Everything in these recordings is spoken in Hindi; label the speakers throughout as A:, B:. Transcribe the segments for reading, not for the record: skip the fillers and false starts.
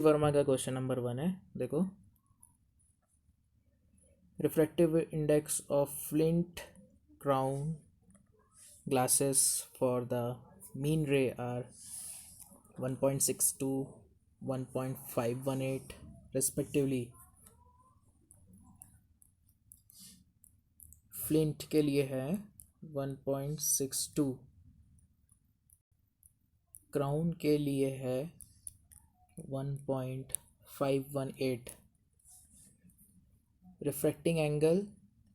A: वर्मा का क्वेश्चन नंबर 1 है। देखो, refractive index of flint crown glasses for the mean ray are 1.62 1.518 respectively। Flint के लिए है 1.62, क्राउन के लिए है 1.518। रिफ्रैक्टिंग एंगल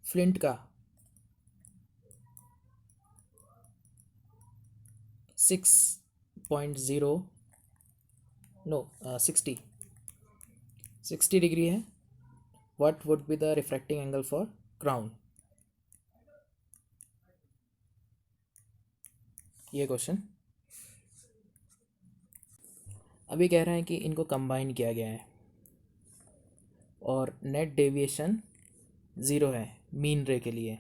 A: फ्लिंट का 6.0 नो 60 डिग्री है। What would be the refracting angle for crown? ये क्वेश्चन अभी कह रहा है कि इनको कंबाइन किया गया है और नेट डेविएशन 0 है मीन रे के लिए।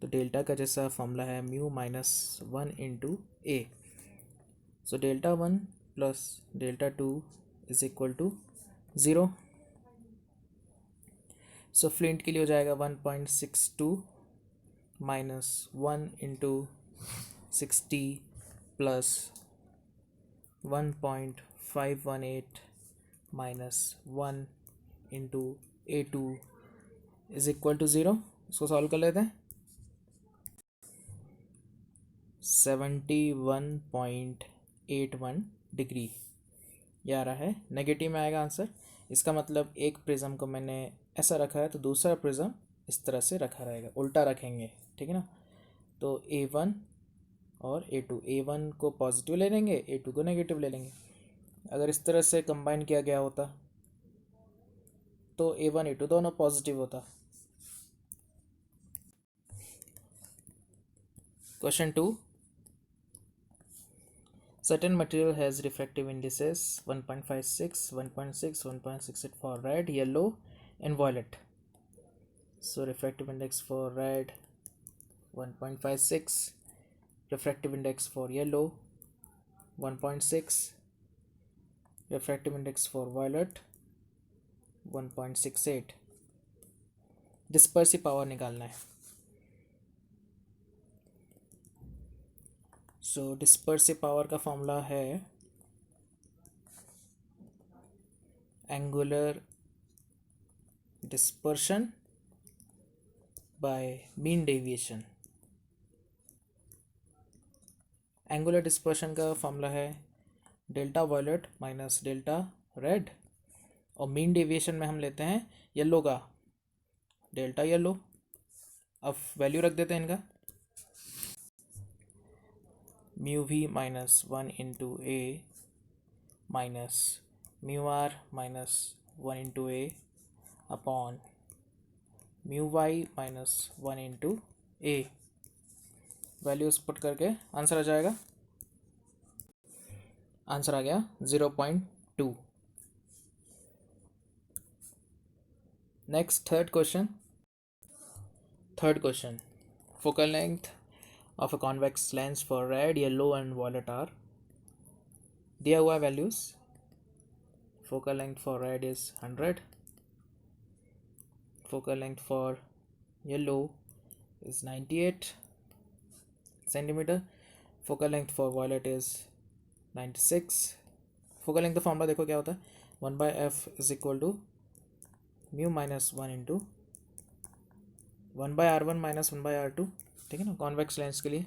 A: तो डेल्टा का जैसा फॉर्मूला है mu minus 1 into A. So delta 1 plus delta 2 is equal to 0। So flint के लिए हो जाएगा 1.62 minus 1 into 60 plus 1.518 minus 1 into A2 is equal to 0। इसको सॉल्व कर लेते हैं। 71.81 डिग्री ये आ रहा है। नेगेटिव में आएगा आंसर। इसका मतलब एक प्रिज्म को मैंने ऐसा रखा है तो दूसरा प्रिज्म इस तरह से रखा रहेगा, उल्टा रखेंगे, ठीक है ना। तो A1 और A2, A1 को पॉजिटिव ले लेंगे, A2 को नेगेटिव ले लेंगे। अगर इस तरह से कंबाइन किया गया होता तो A1 A2 दोनों पॉजिटिव होता। Question 2, certain material has refractive indices 1.56, 1.6, 1.68 for red, yellow and violet. So refractive index for red 1.56, refractive index for yellow 1.6, refractive index for violet 1.68। Dispersive power निकालना है। सो डिस्पर्सिव पावर का फॉर्मूला है angular dispersion by mean deviation. Angular dispersion का फॉर्मूला है delta violet minus delta red, और मीन डेविएशन में हम लेते हैं येलो का डेल्टा येलो। अब वैल्यू रख देते हैं इनका। Mu V minus 1 into A minus mu R minus 1 into A upon mu Y minus 1 into A. Values put करके आंसर आ जाएगा। आंसर आ गया 0.2। Next third question. Focal length of a convex lens for red, yellow and violet are, दिया हुआ values. Focal length for red is 100, focal length for yellow is 98 centimetre, focal length for violet is 96। Focal length का फॉर्मूला देखो क्या होता है, 1/f is equal to mu minus 1 into 1/r1 minus 1/r2, ठीक है ना, कॉन्वेक्स लेंस के लिए।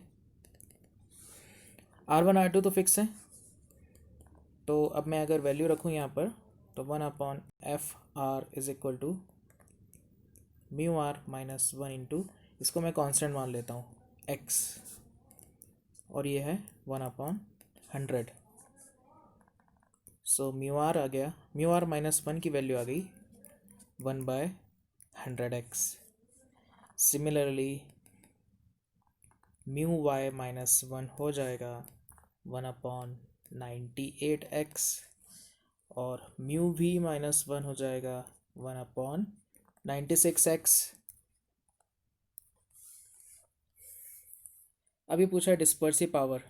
A: R1 R2 तो फिक्स है, तो अब मैं अगर वैल्यू रखूँ यहाँ पर तो 1/f(r) is equal to mu R minus 1 into, इसको मैं कांस्टेंट मान लेता हूँ x, और ये है 1/100। सो म्यू आर आ गया, म्यू आर माइनस 1 की वैल्यू आ गई 1/100x। Similarly mu Y minus 1 हो जाएगा 1/98x, और म्यू वी माइनस 1 हो जाएगा 1/96x। अभी पूछा डिस्पर्सिव पावर।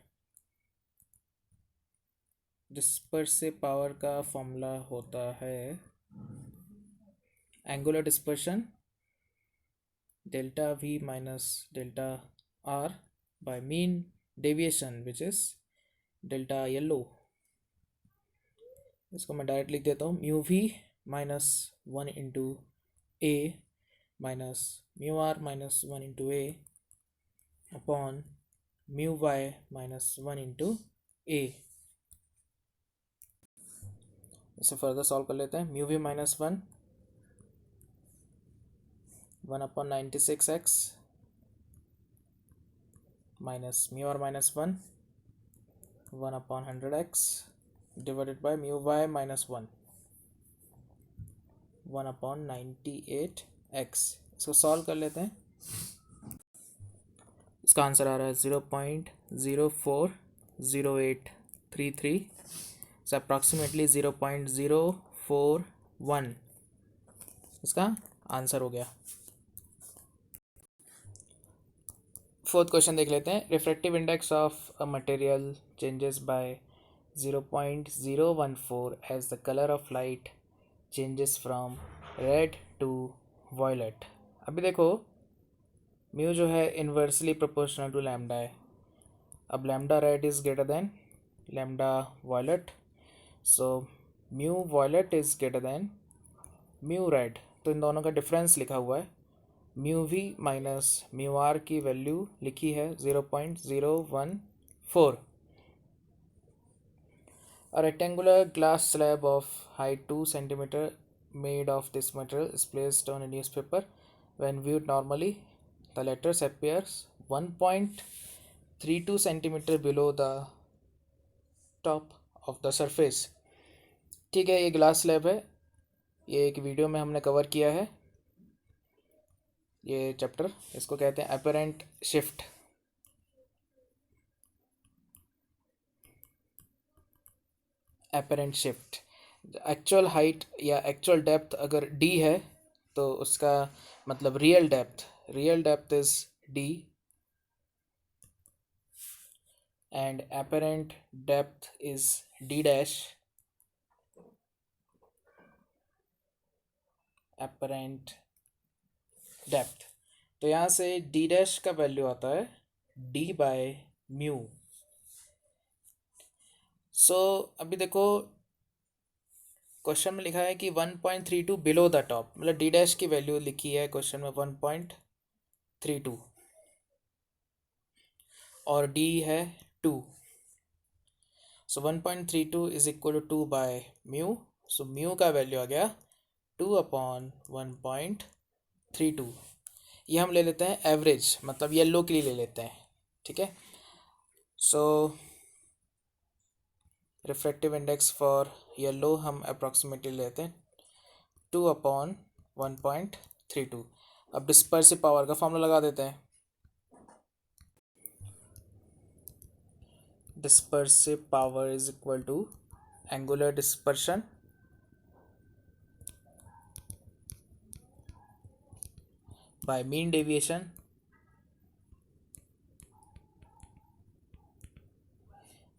A: डिस्पर्सिव पावर का फॉर्मूला होता है angular dispersion delta V minus delta R by mean deviation which is delta yellow. इसको मैं डायरेक्ट लिख देता हूँ mu V minus 1 into A minus mu R minus 1 into A upon mu Y minus 1 into A। इसे फर्दर सॉल्व कर लेते हैं। Mu V minus 1 upon 96x minus mu R minus 1 upon 100x divided by mu Y minus 1 upon 98x। इसको सॉल्व कर लेते हैं। इसका आंसर आ रहा है 0.040833 सो अप्रॉक्सीमेटली 0.041 इसका आंसर हो गया। फोर्थ क्वेश्चन देख लेते हैं। Refractive index of a material changes by 0.014 as the colour of light changes from red to violet. अभी देखो म्यू जो है इन्वर्सली प्रोपोर्शनल टू लैम्डा है। अब lambda red is greater than lambda violet, so mu violet is greater than mu red. तो इन दोनों का डिफरेंस लिखा हुआ है। Mu V minus mu R की वैल्यू लिखी है 0.014। A rectangular glass slab of height 2 centimeter made of this material is placed on a newspaper. When viewed normally, the letters appears 1.32 centimeter below the top of the surface. ठीक है, ये ग्लास स्लैब है। ये एक वीडियो में हमने कवर किया है ये चैप्टर। इसको कहते हैं apparent shift. Apparent shift actual height या एक्चुअल डेप्थ अगर d है तो उसका मतलब real depth is d and apparent depth is d dash. Apparent depth, तो यहाँ से d डैश का वैल्यू आता है d बाय म्यू। सो अभी देखो क्वेश्चन में लिखा है कि 1.32 बिलो द टॉप, मतलब d डैश की वैल्यू लिखी है क्वेश्चन में 1.32 और d है 2। So 1.32 is equal to 2 by mu. So mu का वैल्यू आ गया 2 अपॉन 1.32। ये हम ले लेते हैं एवरेज, मतलब येलो के लिए ले लेते हैं। ठीक है, सो रिफ्रैक्टिव इंडेक्स फॉर येलो हम अप्रॉक्सीमेटली लेते हैं 2 अपॉन 1.32। अब डिस्पर्सिव पावर का फॉर्मूला लगा देते हैं। Dispersive power is equal to angular dispersion by mean deviation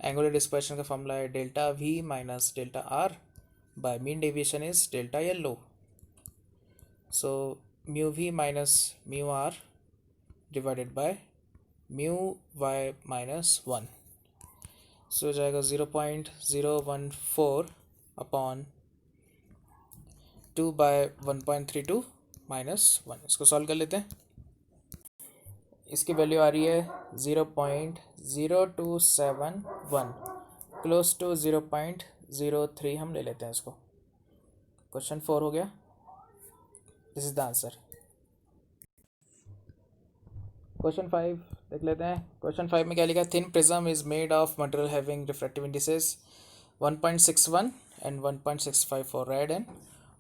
A: angular dispersion का फॉर्मूला है delta V minus delta R by mean deviation is delta yellow. So mu V minus mu R divided by mu Y minus 1। So हो जाएगा 0.014 अपॉन 2 बाय 1.32 माइनस 1। इसको सॉल्व कर लेते हैं। इसकी वैल्यू आ रही है 0.0271 क्लोज टू 0.03 हम ले लेते हैं इसको। क्वेश्चन 4 हो गया। This is the answer. Question 5 देख लेते हैं। क्वेश्चन 5 में क्या लिखा है? Thin prism is made of material having refractive indices 1.61 and 1.65 for red and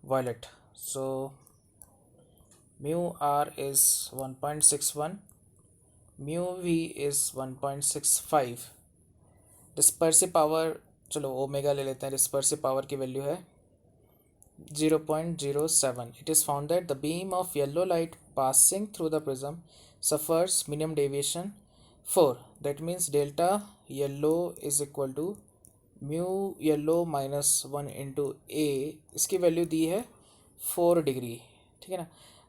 A: violet. So mu R is 1.61, mu V is 1.65। Dispersive power, चलो ओमेगा ले लेते हैं। डिस्पर्सिव पावर की वैल्यू है 0.07। It is found that the beam of yellow light passing through the prism suffers minimum deviation 4. That means delta yellow is equal to mu yellow -1 into A, इसकी वैल्यू दी है 4 डिग्री, ठीक है ना।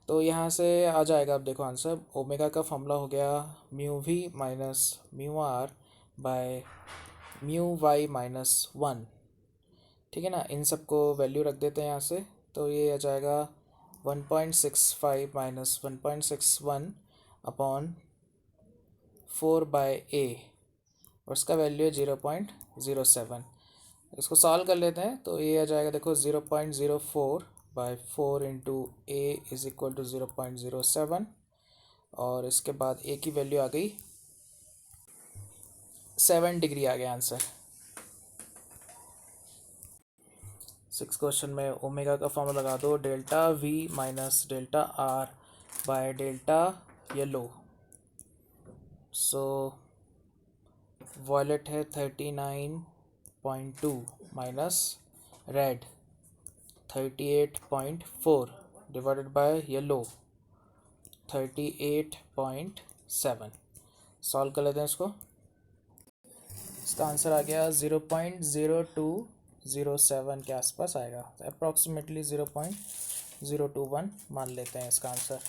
A: तो यहाँ से आ जाएगा, अब देखो आंसर, ओमेगा का फॉर्मूला हो गया mu V minus mu R by mu Y -1, ठीक है ना। इन सबको वैल्यू रख देते हैं यहाँ से, तो ये आ जाएगा 1.65 माइनस 1.61 अपॉन 4/a, और इसका वैल्यू है 0.07। इसको सॉल्व कर लेते हैं, तो ये आ जाएगा, देखो 0.04/4 into A is equal to 0.07, और इसके बाद ए की वैल्यू आ गई 7 डिग्री, आ गया आंसर। 6 क्वेश्चन में ओमेगा का फॉर्मूला लगा दो, delta V minus delta R by delta yellow. So violet है 39.2 minus red 38.4 divided by yellow 38.7। Solve कर लेते हैं इसको। इसका आंसर आ गया 0.0207 के आसपास आएगा, अप्रॉक्सीमेटली 0.021 मान लेते हैं इसका आंसर।